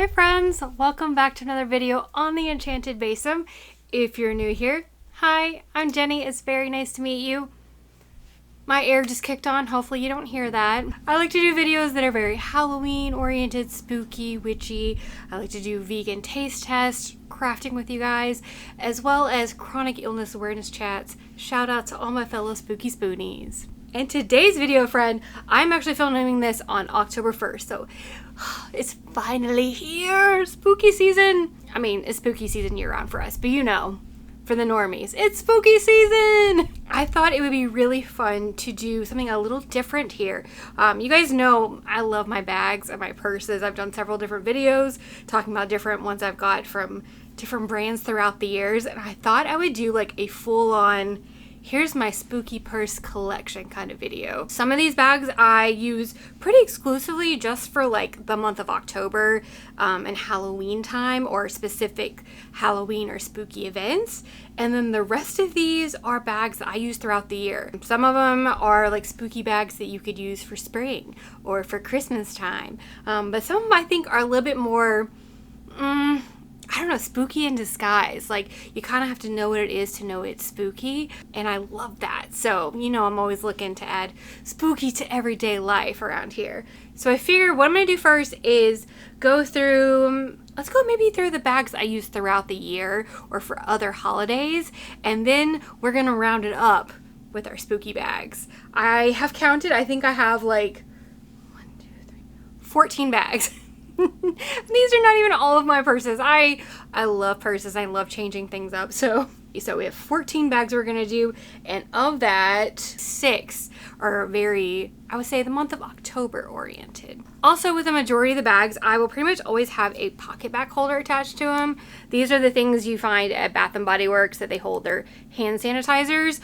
Hi friends, welcome back to another video on the Enchanted Basin. If you're new here, hi, I'm Jenny. It's very nice to meet you. My air just kicked on, hopefully you don't hear that. I like to do videos that are very Halloween oriented, spooky, witchy. I like to do vegan taste tests, crafting with you guys, as well as chronic illness awareness chats. Shout out to all my fellow spooky spoonies. And today's video, friend, I'm actually filming this on October 1st, so it's finally here! Spooky season! I mean, it's spooky season year-round for us, but you know, for the normies, it's spooky season! I thought it would be really fun to do something a little different here. You guys know I love my bags and my purses. I've done several different videos talking about different ones I've got from different brands throughout the years, and I thought I would do like a full-on here's my spooky purse collection kind of video. Some of these bags I use pretty exclusively just for like the month of October and Halloween time or specific Halloween or spooky events. And then the rest of these are bags that I use throughout the year. Some of them are like spooky bags that you could use for spring or for Christmas time. But some of them I think are a little bit more, I don't know, spooky in disguise. Like, you kind of have to know what it is to know it's spooky, and I love that. So, you know, I'm always looking to add spooky to everyday life around here. So I figure what I'm going to do first is go through, let's go maybe through the bags I use throughout the year or for other holidays, and then we're going to round it up with our spooky bags. I have counted, I think I have like 14 bags. These are not even all of my purses. I love purses. I love changing things up. So we have 14 bags we're gonna do, and of that, 6 are very, I would say, the month of October oriented. Also, with the majority of the bags, I will pretty much always have a pocket back holder attached to them. These are the things you find at Bath & Body Works that they hold their hand sanitizers.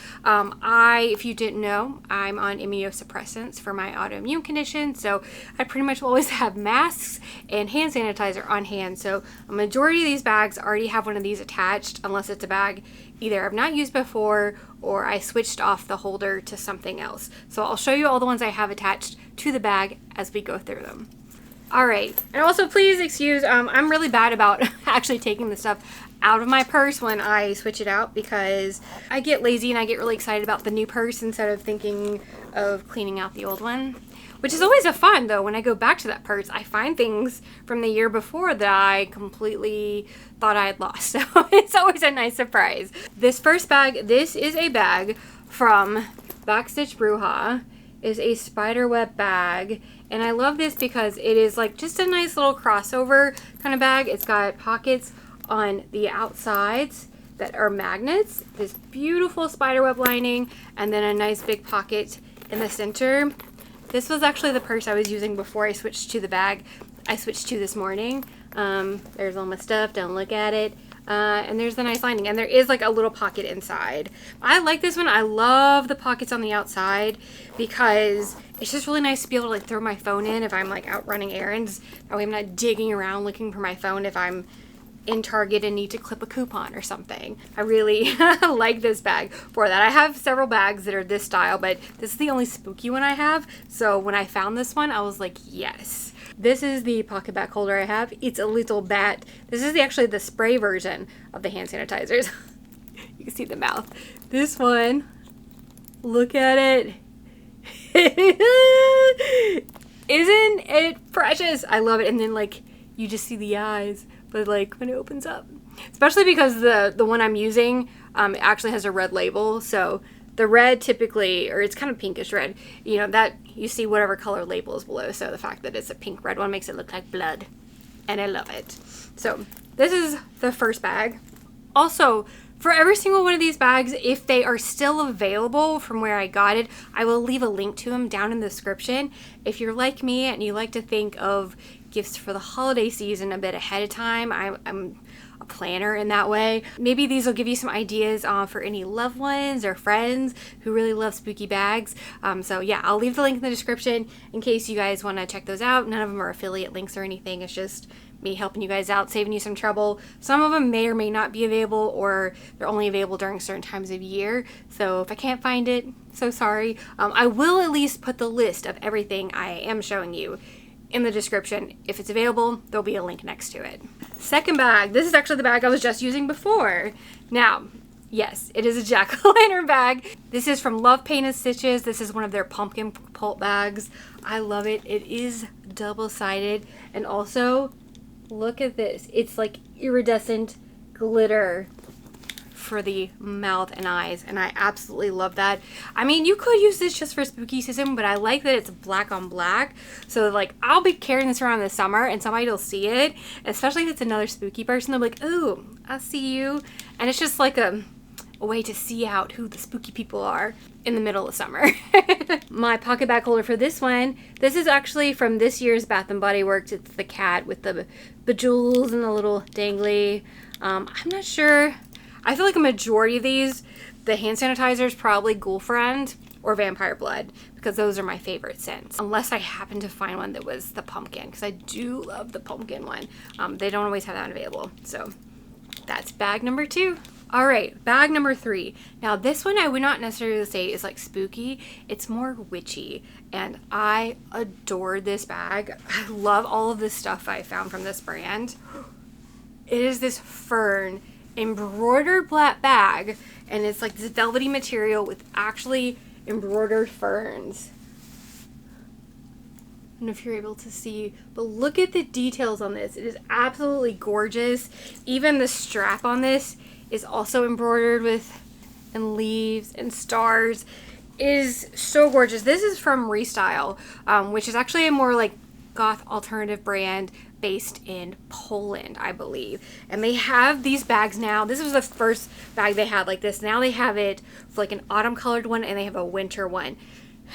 If you didn't know, I'm on immunosuppressants for my autoimmune condition, so I pretty much always have masks and hand sanitizer on hand. So a majority of these bags already have one of these attached, unless it's a bag either I've not used before or I switched off the holder to something else. So I'll show you all the ones I have attached to the bag as we go through them. Alright, and also please excuse, I'm really bad about actually taking the stuff out of my purse when I switch it out because I get lazy and I get really excited about the new purse instead of thinking of cleaning out the old one. Which is always a fun though, when I go back to that purse, I find things from the year before that I completely thought I had lost. So it's always a nice surprise. This first bag, this is a bag from Backstitch Bruja. Is a spiderweb bag, and I love this because it is like just a nice little crossover kind of bag. It's got pockets on the outsides that are magnets, this beautiful spiderweb lining, and then a nice big pocket in the center. This was actually the purse I was using before I switched to the bag I switched to this morning. There's all my stuff, don't look at it. And there's the nice lining, and there is like a little pocket inside. I like this one. I love the pockets on the outside because it's just really nice to be able to like throw my phone in if I'm like out running errands. That way I'm not digging around looking for my phone if I'm in Target and need to clip a coupon or something. I really like this bag for that. I have several bags that are this style, but this is the only spooky one I have. So when I found this one, I was like, yes. This is the pocket back holder I have. It's a little bat. This is actually the spray version of the hand sanitizers. You can see the mouth. This one, look at it. Isn't it precious? I love it. And then like you just see the eyes, but like when it opens up, especially because the one I'm using actually has a red label. So the red typically, or it's kind of pinkish red, you know, that you see whatever color label is below. So the fact that it's a pink red one makes it look like blood, and I love it. So this is the first bag. Also, for every single one of these bags, if they are still available from where I got it, I will leave a link to them down in the description. If you're like me and you like to think of gifts for the holiday season a bit ahead of time, I'm a planner in that way. Maybe these will give you some ideas for any loved ones or friends who really love spooky bags. So yeah, I'll leave the link in the description in case you guys want to check those out. None of them are affiliate links or anything. It's just me helping you guys out, saving you some trouble. Some of them may or may not be available, or they're only available during certain times of year. So if I can't find it, so sorry. I will at least put the list of everything I am showing you in the description. If it's available, there'll be a link next to it. Second bag. This is actually the bag I was just using before. Now, yes, it is a jack-o'-lantern bag. This is from Love Painted Stitches. This is one of their Pupmkin Kult bags. I love it. It is double-sided. And also, look at this. It's like iridescent glitter for the mouth and eyes, and I absolutely love that. I mean, you could use this just for spooky season, but I like that it's black on black. So like, I'll be carrying this around this summer and somebody will see it, especially if it's another spooky person. They'll be like, "Oh, I'll see you." And it's just like a way to see out who the spooky people are in the middle of summer. My pocket bag holder for this one, this is actually from this year's Bath & Body Works. It's the cat with the bejewels and the little dangly. I'm not sure. I feel like a majority of these, the hand sanitizers, probably Ghoul Friend or Vampire Blood, because those are my favorite scents. Unless I happen to find one that was the pumpkin, because I do love the pumpkin one. They don't always have that available. So that's bag number 2. All right, bag number 3. Now this one I would not necessarily say is like spooky. It's more witchy, and I adore this bag. I love all of this stuff I found from this brand. It is this Fern embroidered black bag, and it's like this velvety material with actually embroidered ferns. I don't know if you're able to see, but look at the details on this. It is absolutely gorgeous. Even the strap on this is also embroidered with and leaves and stars. It is so gorgeous. This is from Restyle, which is actually a more like goth alternative brand based in Poland, I believe. And they have these bags now. This was the first bag they had like this. Now they have it for like an autumn colored one, and they have a winter one.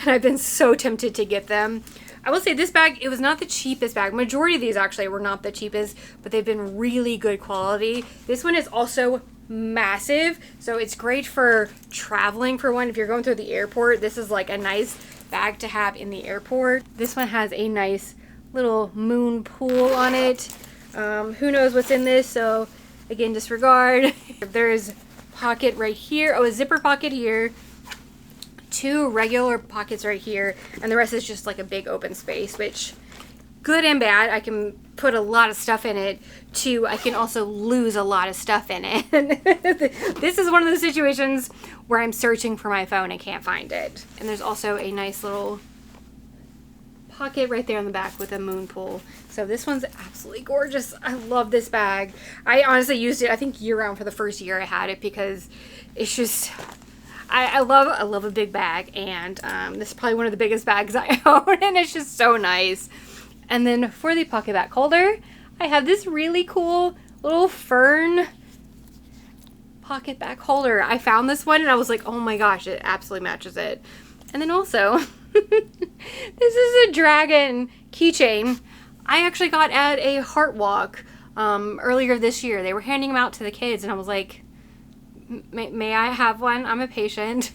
And I've been so tempted to get them. I will say this bag, it was not the cheapest bag. Majority of these actually were not the cheapest, but they've been really good quality. This one is also massive, so it's great for traveling. For one, if you're going through the airport, this is like a nice bag to have in the airport. This one has a nice little moon pool on it. Who knows what's in this, so again, disregard. There's pocket right here. Oh, a zipper pocket here. 2 regular pockets right here, and the rest is just like a big open space, which good and bad. I can put a lot of stuff in it. 2, I can also lose a lot of stuff in it. This is one of those situations where I'm searching for my phone and can't find it. And there's also a nice little pocket right there on the back with a moon pool. So this one's absolutely gorgeous. I love this bag. I honestly used it, I think, year round for the first year I had it, because it's just, I love a big bag, and this is probably one of the biggest bags I own, and it's just so nice. And then for the pocket bag holder, I have this really cool little Fern pocket bag holder. I found this one and I was like, oh my gosh, it absolutely matches it. And then also, this is a dragon keychain I actually got at a Heart Walk earlier this year. They were handing them out to the kids, and I was like, may I have one? I'm a patient.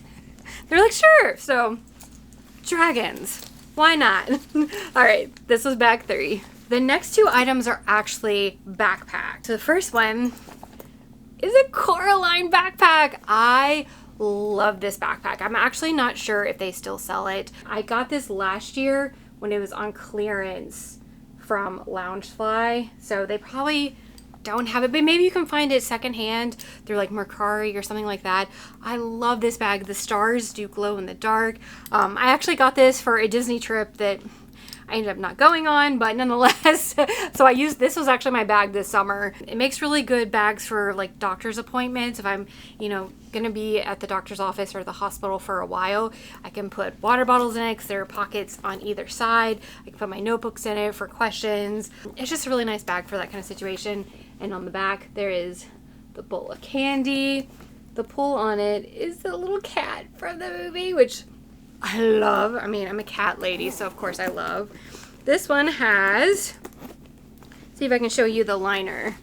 They're like, sure. So, dragons. Why not? All right, this was bag 3. The next 2 items are actually backpacks. So the first one is a Coraline backpack. I love this backpack. I'm actually not sure if they still sell it. I got this last year when it was on clearance from Loungefly. So they probably don't have it, but maybe you can find it secondhand through like Mercari or something like that. I love this bag. The stars do glow in the dark. I actually got this for a Disney trip that I ended up not going on, but nonetheless, so I used, this was actually my bag this summer. It makes really good bags for like doctor's appointments. If I'm, gonna be at the doctor's office or the hospital for a while, I can put water bottles in it because there are pockets on either side. I can put my notebooks in it for questions. It's just a really nice bag for that kind of situation. And on the back, there is the bowl of candy. The pull on it is the little cat from the movie, which I love. I mean, I'm a cat lady, so of course I love. This one has, see if I can show you the liner.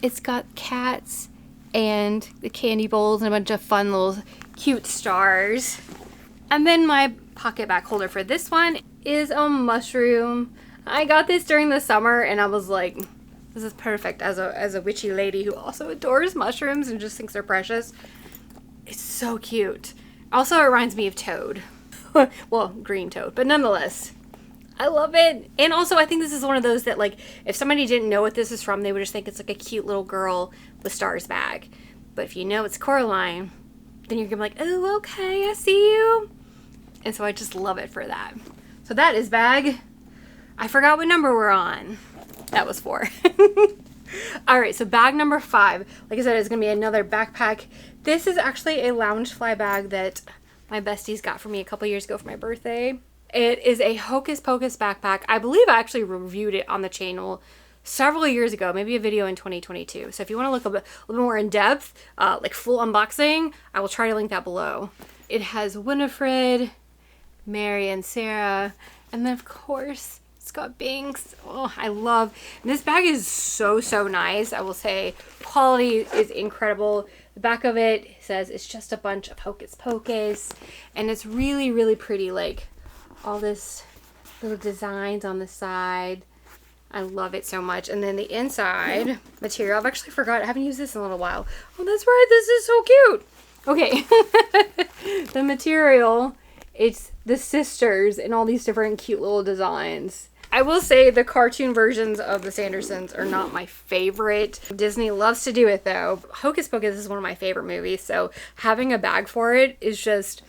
It's got cats and the candy bowls and a bunch of fun little cute stars. And then my pocket back holder for this one is a mushroom. I got this during the summer and I was like, this is perfect as a witchy lady who also adores mushrooms and just thinks they're precious. It's so cute. Also, it reminds me of Toad. Well, green Toad, but nonetheless, I love it. And also I think this is one of those that like if somebody didn't know what this is from, they would just think it's like a cute little girl with stars bag. But if you know it's Coraline, then you're gonna be like, oh, okay, I see you. And so I just love it for that. So that is bag, I forgot what number we're on. That was 4. All right, so bag number 5, like I said, is gonna be another backpack. This is actually a Loungefly bag that my besties got for me a couple years ago for my birthday. It is a Hocus Pocus backpack. I believe I actually reviewed it on the channel several years ago, maybe a video in 2022. So if you want to look a little bit more in depth, like full unboxing, I will try to link that below. It has Winifred, Mary, and Sarah, and then of course it's got Binks. Oh, I love, and this bag is so nice. I will say quality is incredible. The back of it says it's just a bunch of Hocus Pocus, and it's really pretty, like all this little designs on the side. I love it so much. And then the inside material, I've actually forgot, I haven't used this in a little while. Oh, that's right, this is so cute. Okay. The material, it's the sisters in all these different cute little designs. I will say the cartoon versions of the Sandersons are not my favorite. Disney loves to do it though. Hocus Pocus is one of my favorite movies, so having a bag for it is just,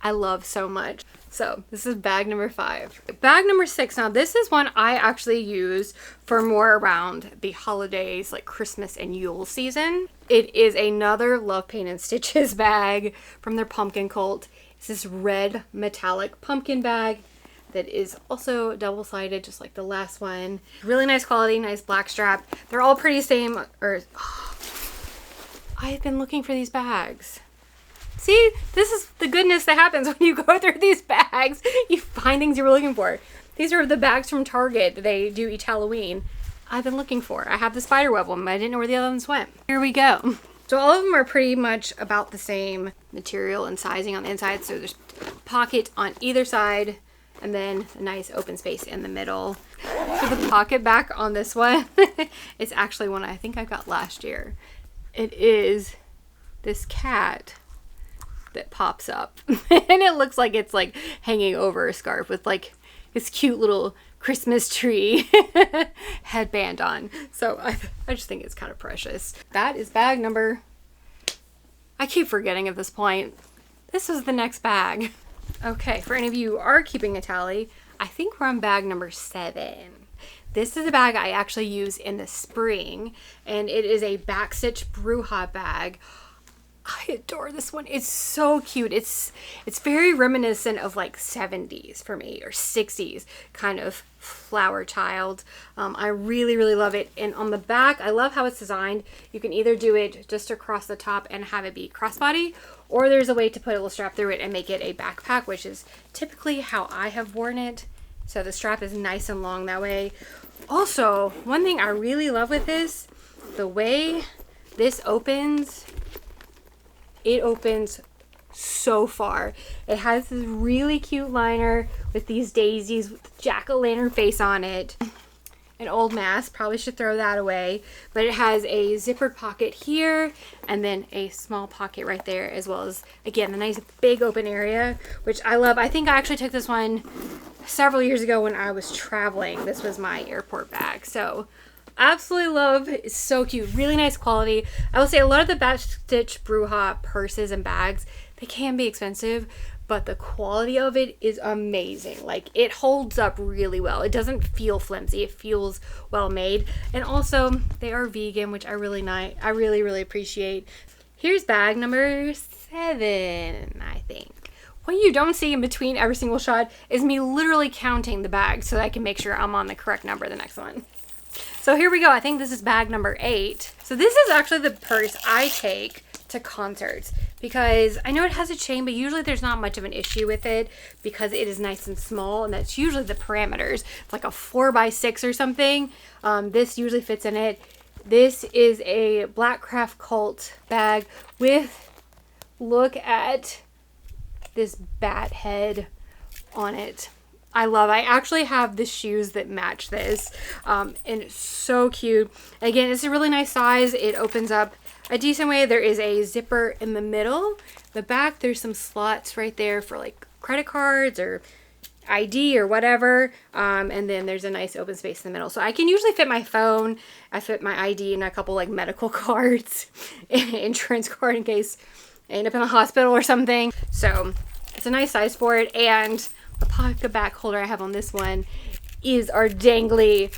I love so much. So this is bag number 5. Bag number 6. Now this is one I actually use for more around the holidays, like Christmas and Yule season. It is another Love Paint and Stitches bag from their Pupmkin Kult. It's this red metallic pumpkin bag that is also double-sided, just like the last one. Really nice quality, nice black strap. They're all pretty same, or I've been looking for these bags. See, this is the goodness that happens when you go through these bags. You find things you were looking for. These are the bags from Target that they do each Halloween. I've been looking for. I have the spiderweb one, but I didn't know where the other ones went. Here we go. So all of them are pretty much about the same material and sizing on the inside. So there's a pocket on either side, and then a nice open space in the middle. So the pocket back on this one is actually one I think I got last year. It is this cat that pops up and it looks like it's like hanging over a scarf with like this cute little Christmas tree headband on. So I just think it's kind of precious. That is bag number, I keep forgetting at this point. This is the next bag. Okay, for any of you who are keeping a tally, I think we're on bag number 7. This is a bag I actually use in the spring, and it is a Backstitch Bruja bag. I adore this one. It's so cute. It's very reminiscent of like 70s for me, or 60s kind of flower child. I really love it. And on the back, I love how it's designed. You can either do it just across the top and have it be crossbody, or there's a way to put a little strap through it and make it a backpack, which is typically how I have worn it. So the strap is nice and long that way. Also, one thing I really love with this, the way this opens, it opens so far. It has this really cute liner with these daisies with jack-o'-lantern face on it. An old mask, probably should throw that away. But it has a zippered pocket here and then a small pocket right there, as well as, again, a nice big open area, which I love. I think I actually took this one several years ago when I was traveling. This was my airport bag. So absolutely love. It's so cute. Really nice quality. I will say a lot of the Backstitch Bruja purses and bags, they can be expensive, but the quality of it is amazing. Like, it holds up really well. It doesn't feel flimsy. It feels well made. And also, they are vegan, which I really appreciate. Here's bag number 7, I think. What you don't see in between every single shot is me literally counting the bags so that I can make sure I'm on the correct number the next one. So here we go. I think this is bag number 8. So this is actually the purse I take to concerts, because I know it has a chain, but usually there's not much of an issue with it because it is nice and small, and that's usually the parameters. It's like a 4x6 or something. This usually fits in it. This is a Black Craft Cult bag with, look at this bat head on it. I actually have the shoes that match this, and it's so cute. Again, it's a really nice size. It opens up a decent way. There is a zipper in the middle. The back, there's some slots right there for like credit cards or ID or whatever, and then there's a nice open space in the middle. So I can usually fit my phone, I fit my ID and a couple like medical cards, insurance card in case I end up in the hospital or something. So it's a nice size for it. And the pocket back holder I have on this one is our dangly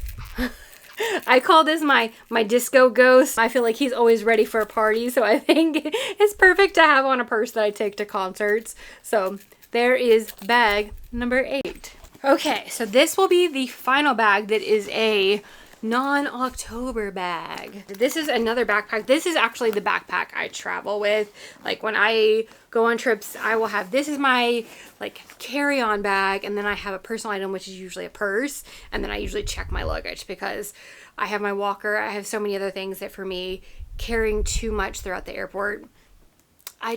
I call this my disco ghost. I feel like he's always ready for a party, so I think it's perfect to have on a purse that I take to concerts. So there is bag number 8. Okay, so this will be the final bag that is a non-October bag. This is another backpack. This is actually the backpack I travel with. Like when I go on trips, I will have, this is my like carry-on bag, and then I have a personal item, which is usually a purse, and then I usually check my luggage because I have my walker. I have so many other things that for me, carrying too much throughout the airport, I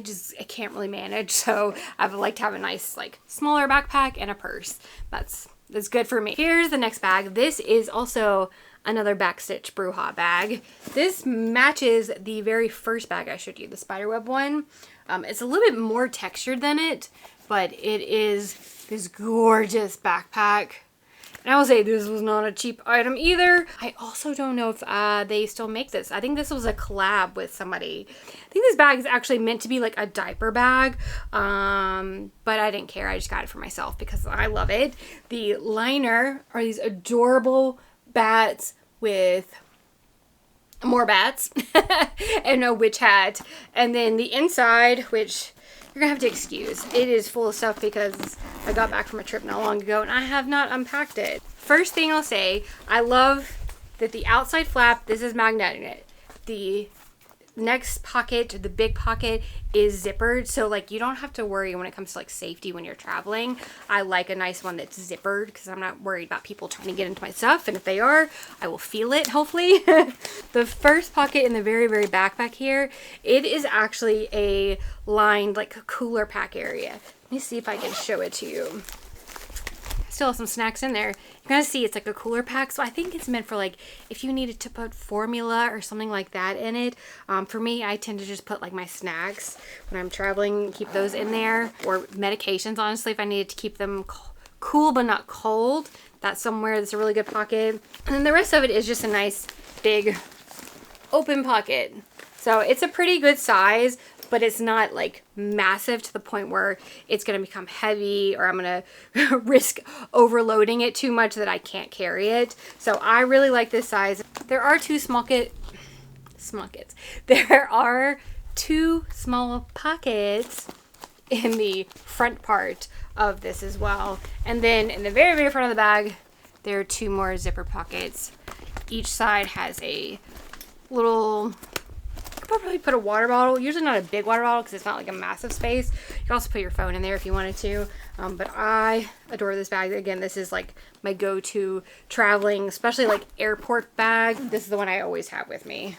can't really manage. So I would like to have a nice like smaller backpack and a purse. That's good for me. Here's the next bag. This is also another Backstitch Bruja bag. This matches the very first bag I showed you, the spiderweb one. It's a little bit more textured than it, but it is this gorgeous backpack. And I will say this was not a cheap item either. I also don't know if they still make this. I think this was a collab with somebody. I think this bag is actually meant to be like a diaper bag, but I didn't care. I just got it for myself because I love it. The liner are these adorable bats with more bats and a witch hat. And then the inside, which you're gonna have to excuse, it is full of stuff because I got back from a trip not long ago and I have not unpacked it. First thing I'll say, I love that the outside flap, this is magnetic. The next pocket, the big pocket, is zippered, so like you don't have to worry when it comes to like safety when you're traveling. I like a nice one that's zippered because I'm not worried about people trying to get into my stuff, and if they are, I will feel it hopefully. The first pocket in the very back here, it is actually a lined like cooler pack area. Let me see if I can show it to you. Still have some snacks in there. You're gonna see it's like a cooler pack, so I think it's meant for like if you needed to put formula or something like that in it. For me, I tend to just put like my snacks when I'm traveling, keep those in there, or medications honestly if I needed to keep them cool but not cold. That's somewhere that's a really good pocket. And then the rest of it is just a nice big open pocket. So it's a pretty good size, but it's not like massive to the point where it's going to become heavy or I'm going to risk overloading it too much that I can't carry it. So I really like this size. There are two There are two small pockets in the front part of this as well. And then in the very front of the bag, there are two more zipper pockets. Each side has a little, I'll probably put a water bottle, usually not a big water bottle because it's not like a massive space. You can also put your phone in there if you wanted to. But I adore this bag. Again, this is like my go-to traveling, especially like airport bag. This is the one I always have with me.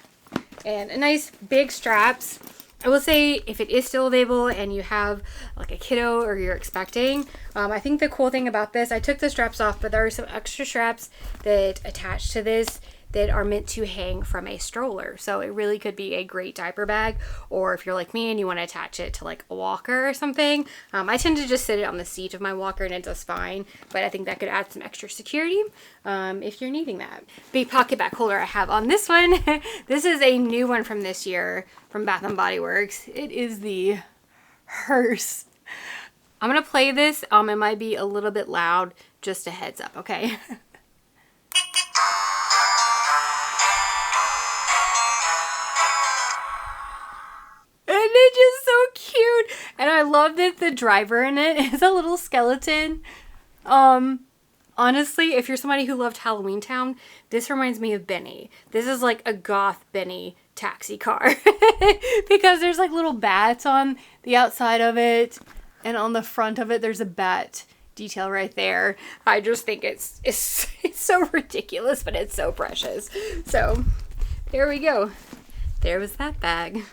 And a nice big straps. I will say if it is still available and you have like a kiddo or you're expecting, I think the cool thing about this, I took the straps off, but there are some extra straps that attach to this that are meant to hang from a stroller. So it really could be a great diaper bag, or if you're like me and you want to attach it to like a walker or something. I tend to just sit it on the seat of my walker and it does fine, but I think that could add some extra security if you're needing that. Big pocket back holder I have on this one. This is a new one from this year from Bath & Body Works. It is the hearse. I'm gonna play this. It might be a little bit loud, just a heads up, okay? And it's just so cute. And I love that the driver in it is a little skeleton. Honestly, if you're somebody who loved Halloween Town, this reminds me of Benny. This is like a goth Benny taxi car. Because there's like little bats on the outside of it. And on the front of it, there's a bat detail right there. I just think it's so ridiculous, but it's so precious. So there we go. There was that bag.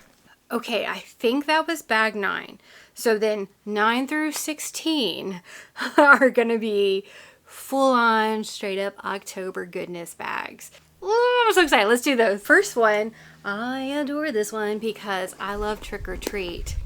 Okay, I think that was bag 9. So then 9 through 16 are going to be full-on, straight-up October goodness bags. Ooh, I'm so excited. Let's do those. First one, I adore this one because I love Trick or Treat.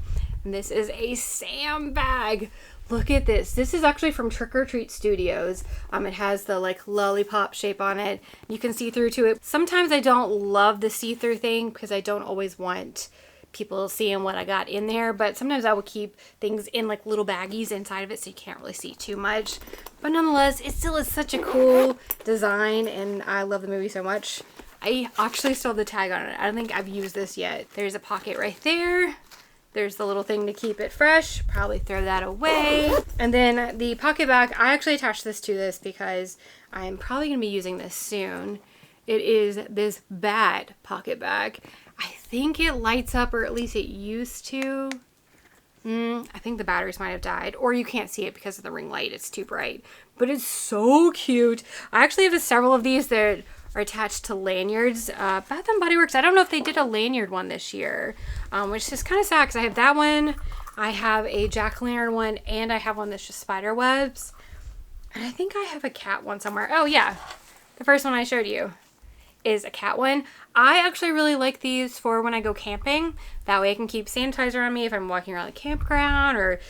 And this is a Sam bag. Look at this. This is actually from Trick or Treat Studios. It has the like lollipop shape on it. You can see through to it. Sometimes I don't love the see-through thing because I don't always want people seeing what I got in there, but sometimes I will keep things in like little baggies inside of it so you can't really see too much. But nonetheless, it still is such a cool design, and I love the movie so much. I actually still have the tag on it. I don't think I've used this yet. There's a pocket right there. There's the little thing to keep it fresh. Probably throw that away. And then the pocket bag, I actually attached this to this because I'm probably gonna be using this soon. It is this bad pocket bag. I think it lights up, or at least it used to. I think the batteries might have died, or you can't see it because of the ring light. It's too bright, but it's so cute. I actually have several of these that are attached to lanyards. Bath & Body Works, I don't know if they did a lanyard one this year, which is kind of sad because I have that one. I have a jack-o'-lantern one, and I have one that's just spider webs. And I think I have a cat one somewhere. Oh yeah, the first one I showed you is a cat one. I actually really like these for when I go camping. That way I can keep sanitizer on me if I'm walking around the campground, or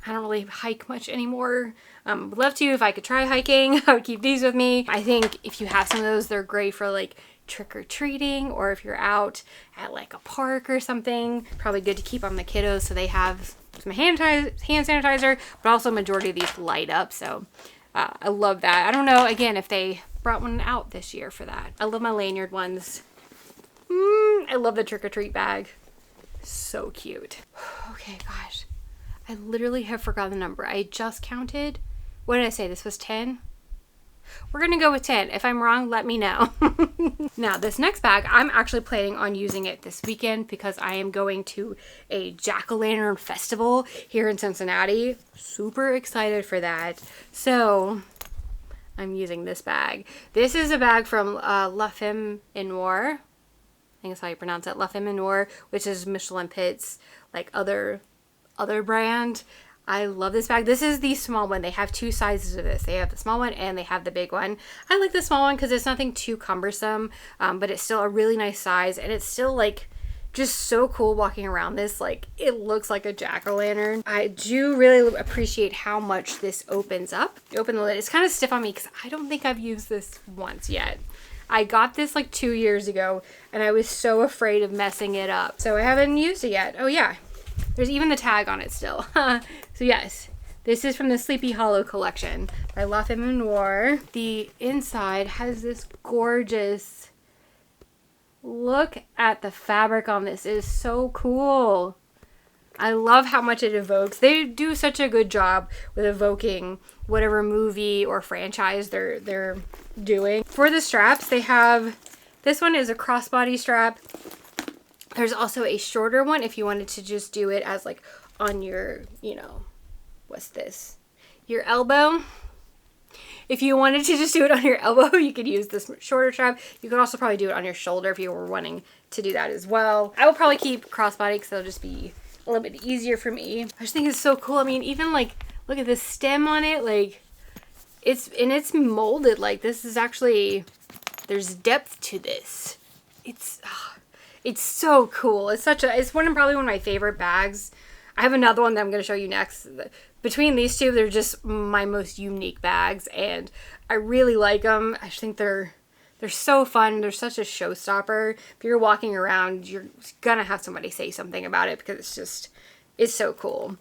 I don't really hike much anymore. Would love to if I could try hiking. I would keep these with me. I think if you have some of those, they're great for like trick-or-treating, or if you're out at like a park or something. Probably good to keep on the kiddos so they have some hand sanitizer, but also majority of these light up. So I love that. I don't know, again, if they brought one out this year for that. I love my lanyard ones. I love the trick-or-treat bag. So cute. Okay, gosh. I literally have forgotten the number. I just counted. What did I say? This was 10? We're gonna go with 10. If I'm wrong, let me know. Now, this next bag, I'm actually planning on using it this weekend because I am going to a jack-o'-lantern festival here in Cincinnati. Super excited for that. So I'm using this bag. This is a bag from Femme Noir. I think that's how you pronounce it. Femme Noir, which is Michelin Pit's like other brand. I love this bag. This is the small one. They have two sizes of this. They have the small one and they have the big one. I like the small one because it's nothing too cumbersome, but it's still a really nice size, and it's still like just so cool walking around this. Like, it looks like a jack-o'-lantern. I do really appreciate how much this opens up. You open the lid. It's kind of stiff on me because I don't think I've used this once yet. I got this like 2 years ago and I was so afraid of messing it up. So I haven't used it yet. Oh yeah, there's even the tag on it still. So yes, this is from the Sleepy Hollow collection by Femme Noir. The inside has this gorgeous, look at the fabric on this. It is so cool. I love how much it evokes. They do such a good job with evoking whatever movie or franchise they're doing. For the straps, they have, this one is a crossbody strap. There's also a shorter one if you wanted to just do it as like on your, you know, what's this? Your elbow. If you wanted to just do it on your elbow, you could use this shorter strap. You could also probably do it on your shoulder if you were wanting to do that as well. I will probably keep crossbody because it'll just be a little bit easier for me. I just think it's so cool. I mean, even like, look at the stem on it. Like, it's molded. Like, this is actually, there's depth to this. It's so cool. It's probably one of my favorite bags. I have another one that I'm going to show you next. Between these two, they're just my most unique bags, and I really like them. I just think they're so fun. They're such a showstopper. If you're walking around, you're gonna have somebody say something about it because it's so cool.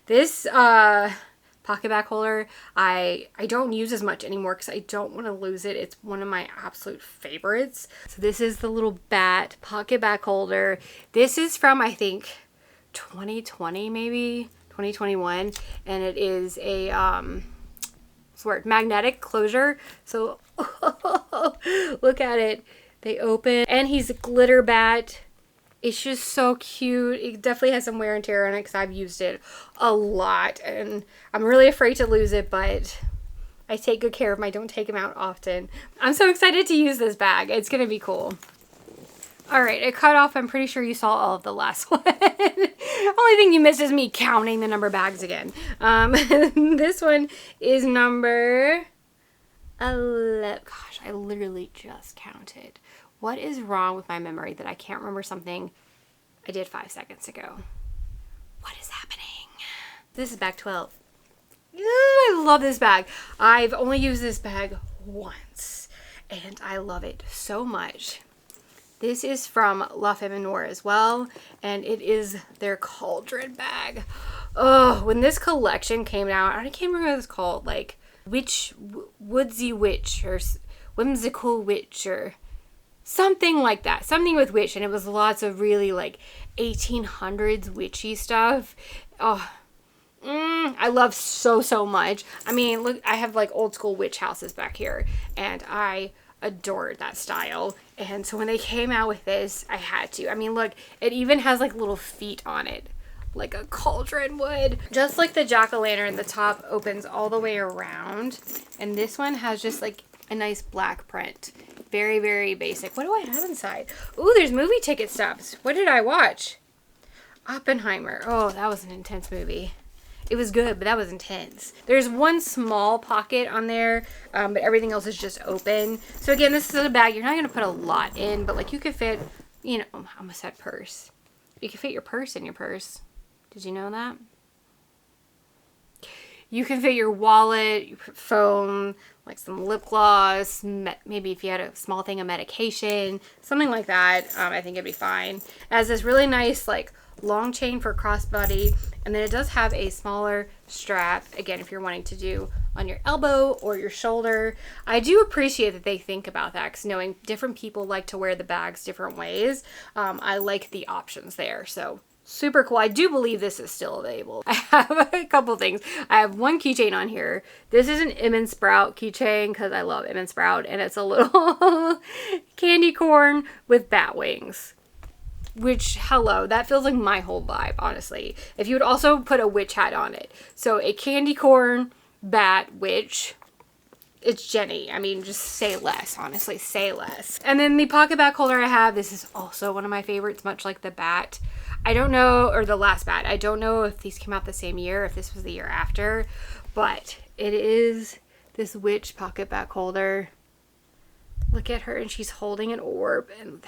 This pocket bag holder, I don't use as much anymore because I don't want to lose it. It's one of my absolute favorites. So this is the little bat pocket bag holder. This is from, I think, 2020 maybe, 2021, and it is a magnetic closure. So look at it. They open, and he's a glitter bat. It's just so cute. It definitely has some wear and tear on it because I've used it a lot, and I'm really afraid to lose it, but I take good care of them. I don't take them out often. I'm so excited to use this bag. It's gonna be cool. All right, it cut off. I'm pretty sure you saw all of the last one. Only thing you missed is me counting the number of bags again. This one is number 11. Gosh, I literally just counted. What is wrong with my memory that I can't remember something I did 5 seconds ago? What is happening? This is bag 12. I love this bag. I've only used this bag once and I love it so much. This is from Femme and Noir as well, and it is their Cauldron bag. Oh, when this collection came out, I can't remember what it's called, like Woodsy Witch or Whimsical Witch or something like that. Something with witch, and it was lots of really like 1800s witchy stuff. Oh, I love so much. I mean, look, I have like old school witch houses back here, and I adored that style. And so when they came out with this, I had to. I mean, look, it even has like little feet on it, like a cauldron would. Just like the jack-o'-lantern, the top opens all the way around, and this one has just like a nice black print. Very, very basic. What do I have inside? Ooh, there's movie ticket stubs. What did I watch? Oppenheimer. Oh, that was an intense movie. It was good, but that was intense. There's one small pocket on there, but everything else is just open. So again, this is a bag you're not going to put a lot in, but like you could fit, you know, I almost said purse. You can fit your purse in your purse. Did you know that? You can fit your wallet, your phone, like some lip gloss, maybe if you had a small thing of medication, something like that. I think it'd be fine. It has this really nice like long chain for crossbody, and then it does have a smaller strap, again, if you're wanting to do on your elbow or your shoulder. I do appreciate that they think about that, because knowing different people like to wear the bags different ways, I like the options there. So super cool. I do believe this is still available. I have a couple things. I have one keychain on here. This is an Sprout keychain because I love Sprout, and it's a little candy corn with bat wings. Which, hello, that feels like my whole vibe, honestly. If you would also put a witch hat on it. So a candy corn bat witch. It's Jennie. I mean, just say less, honestly, say less. And then the pocket back holder I have, this is also one of my favorites, much like the bat. I don't know, or the last bat. I don't know if these came out the same year, if this was the year after, but it is this witch pocket back holder. Look at her, and she's holding an orb, and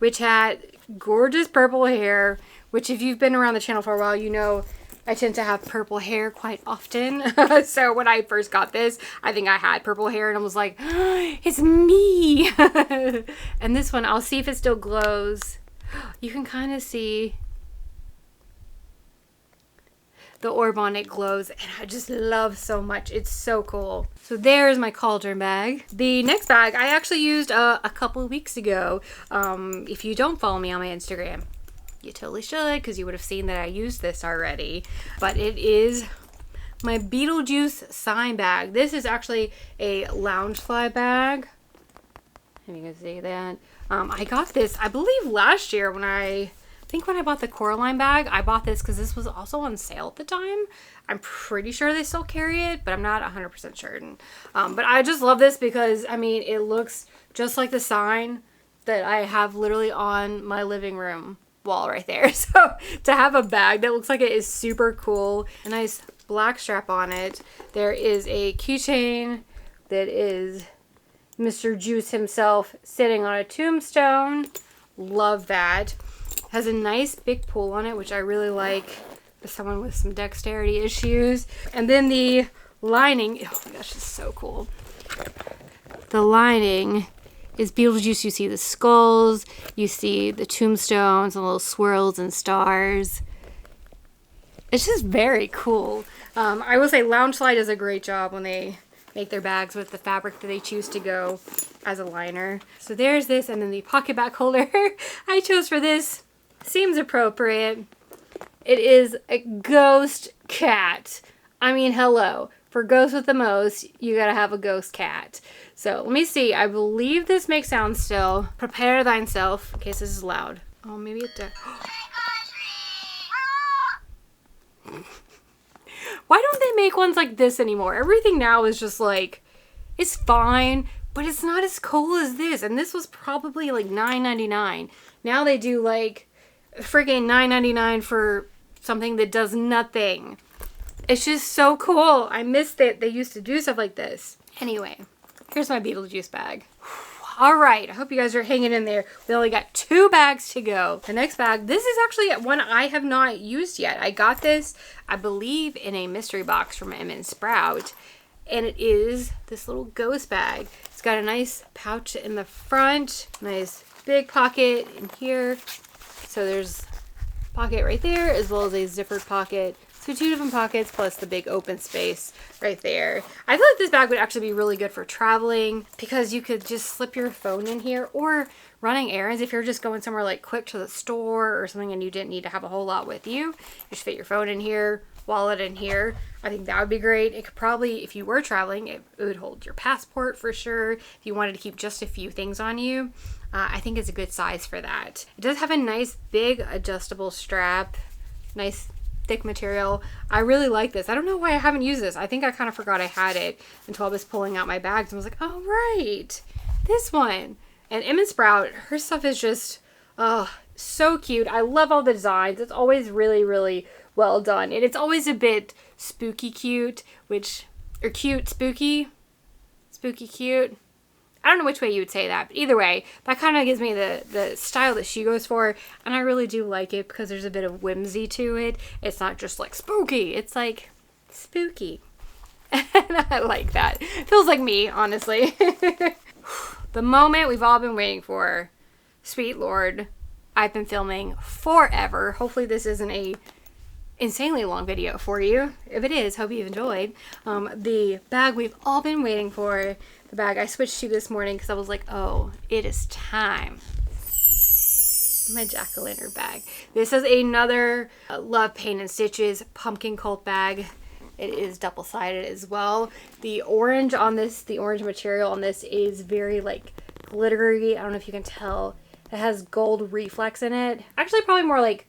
witch hat, gorgeous purple hair, which if you've been around the channel for a while, you know I tend to have purple hair quite often. So when I first got this, I think I had purple hair and I was like, oh, it's me. And this one, I'll see if it still glows. You can kind of see the orb on it glows, and I just love so much. It's so cool. So there's my Cauldron bag. The next bag I actually used a couple of weeks ago. If you don't follow me on my Instagram, you totally should, because you would have seen that I used this already. But it is my Beetlejuice sign bag. This is actually a Loungefly bag. If you can see that. I got this, I believe, last year when I bought the Coraline bag. I bought this because this was also on sale at the time. I'm pretty sure they still carry it, but I'm not 100% certain. But I just love this because, I mean, it looks just like the sign that I have literally on my living room wall right there. So to have a bag that looks like it is super cool. A nice black strap on it. There is a keychain that is Mr. Juice himself sitting on a tombstone. Love that. Has a nice big pull on it, which I really like for someone with some dexterity issues. And then the lining, oh my gosh, it's so cool. The lining is Beetlejuice. You see the skulls, you see the tombstones and little swirls and stars. It's just very cool. I will say Loungefly does a great job when they make their bags with the fabric that they choose to go as a liner. So there's this, and then the pocket back holder I chose for this seems appropriate. It is a ghost cat. I mean, hello. For Ghost with the Most, you gotta have a ghost cat. So let me see. I believe this makes sound still. Prepare thyself, in case this is loud. Oh, maybe it does. Why don't they make ones like this anymore? Everything now is just like, it's fine, but it's not as cool as this. And this was probably like $9.99. Now they do like freaking $9.99 for something that does nothing. It's just so cool. I miss that they used to do stuff like this. Anyway, here's my Beetlejuice bag. All right, I hope you guys are hanging in there. We only got 2 bags to go. The next bag, this is actually one I have not used yet. I got this, I believe, in a mystery box from Sprout, and it is this little ghost bag. It's got a nice pouch in the front, nice big pocket in here. So there's a pocket right there, as well as a zippered pocket. So 2 different pockets plus the big open space right there. I feel like this bag would actually be really good for traveling because you could just slip your phone in here, or running errands if you're just going somewhere like quick to the store or something and you didn't need to have a whole lot with you. Just fit your phone in here, wallet in here. I think that would be great. It could probably, if you were traveling, it would hold your passport for sure. If you wanted to keep just a few things on you, I think it's a good size for that. It does have a nice big adjustable strap, nice thick material. I really like this. I don't know why I haven't used this. I think I kind of forgot I had it until I was pulling out my bags and was like, oh right, this one. And Sprout, her stuff is just, oh, so cute. I love all the designs. It's always really, really well done. And it's always a bit spooky cute, or cute spooky, spooky cute. I don't know which way you would say that, but either way, that kind of gives me the style that she goes for, and I really do like it because there's a bit of whimsy to it. It's not just like spooky, it's like spooky. And I like that. It feels like me, honestly. The moment we've all been waiting for. Sweet Lord, I've been filming forever. Hopefully this isn't a insanely long video for you. If it is, hope you've enjoyed. The bag we've all been waiting for. The bag I switched to this morning because I was like, oh, it is time. My Jack-o'-lantern bag. This is another Love, Pain, and Stitches Pupmkin Kult bag. It is double-sided as well. The orange on this, the orange material on this is very like glittery. I don't know if you can tell. It has gold reflex in it. Actually, probably more like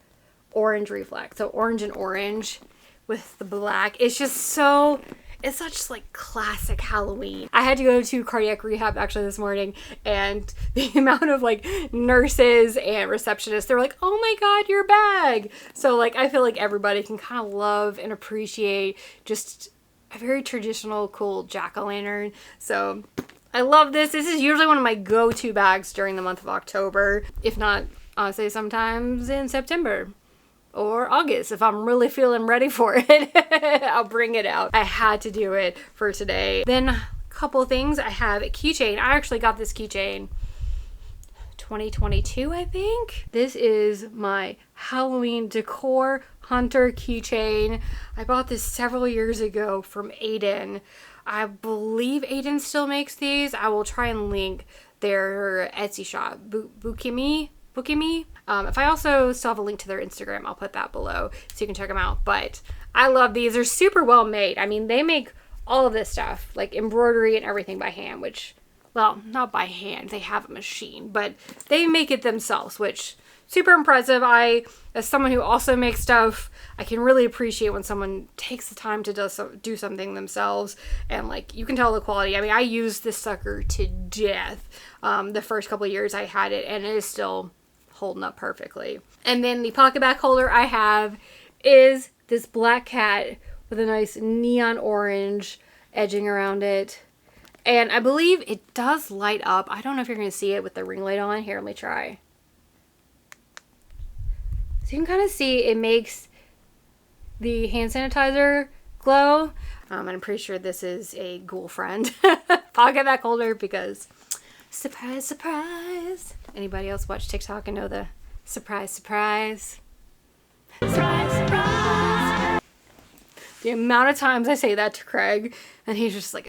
orange reflex. So orange and orange with the black. It's just so... It's such like classic Halloween. I had to go to cardiac rehab actually this morning, and the amount of like nurses and receptionists, they were like, oh my God, your bag. So like, I feel like everybody can kind of love and appreciate just a very traditional, cool jack-o'-lantern. So I love this. This is usually one of my go-to bags during the month of October, if not, honestly, sometimes in September. Or August, if I'm really feeling ready for it. I'll bring it out. I had to do it for today. Then a couple things. I have a keychain. I actually got this keychain 2022, I think. This is my Halloween decor hunter keychain. I bought this several years ago from Aiden. I believe Aiden still makes these. I will try and link their Etsy shop, Bookimi. If I also still have a link to their Instagram, I'll put that below so you can check them out. But I love these. They're super well made. I mean, they make all of this stuff, like embroidery and everything by hand, which, well, not by hand. They have a machine, but they make it themselves, which super impressive. As someone who also makes stuff, I can really appreciate when someone takes the time to do something themselves, and like you can tell the quality. I mean, I used this sucker to death the first couple of years I had it, and it is still holding up perfectly. And then the pocket back holder I have is this black cat with a nice neon orange edging around it. And I believe it does light up. I don't know if you're going to see it with the ring light on. Here, let me try. So you can kind of see it makes the hand sanitizer glow. And I'm pretty sure this is a ghoul friend pocket back holder because surprise, surprise. Anybody else watch TikTok and know the surprise, surprise? Surprise, surprise. The amount of times I say that to Craig and he's just like,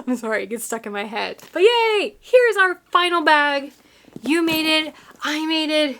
I'm sorry, it gets stuck in my head. But yay! Here's our final bag. You made it. I made it.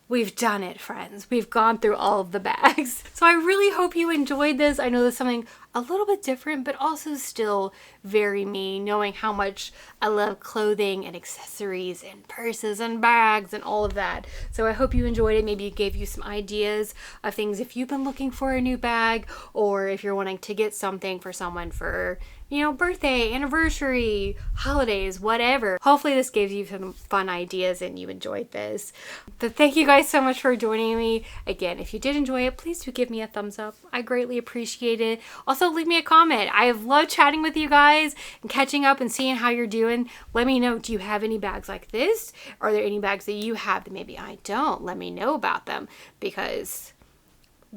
We've done it, friends. We've gone through all of the bags. So I really hope you enjoyed this. I know there's something a little bit different, but also still very me, knowing how much I love clothing and accessories and purses and bags and all of that. So I hope you enjoyed it. Maybe it gave you some ideas of things if you've been looking for a new bag, or if you're wanting to get something for someone for, you know, birthday, anniversary, holidays, whatever. Hopefully this gives you some fun ideas and you enjoyed this. But thank you guys so much for joining me. Again, if you did enjoy it, please do give me a thumbs up. I greatly appreciate it. Also, leave me a comment. I have loved chatting with you guys and catching up and seeing how you're doing. Let me know, do you have any bags like this? Are there any bags that you have that maybe I don't? Let me know about them, because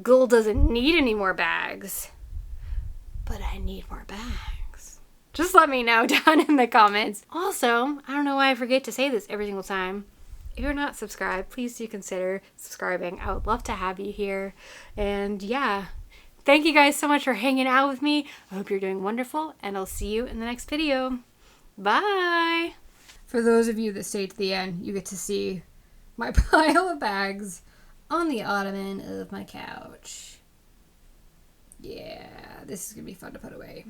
Ghoul doesn't need any more bags, but I need more bags. Just let me know down in the comments. Also, I don't know why I forget to say this every single time. If you're not subscribed, please do consider subscribing. I would love to have you here. And yeah, thank you guys so much for hanging out with me. I hope you're doing wonderful, and I'll see you in the next video. Bye! For those of you that stayed to the end, you get to see my pile of bags on the ottoman of my couch. Yeah, this is gonna be fun to put away.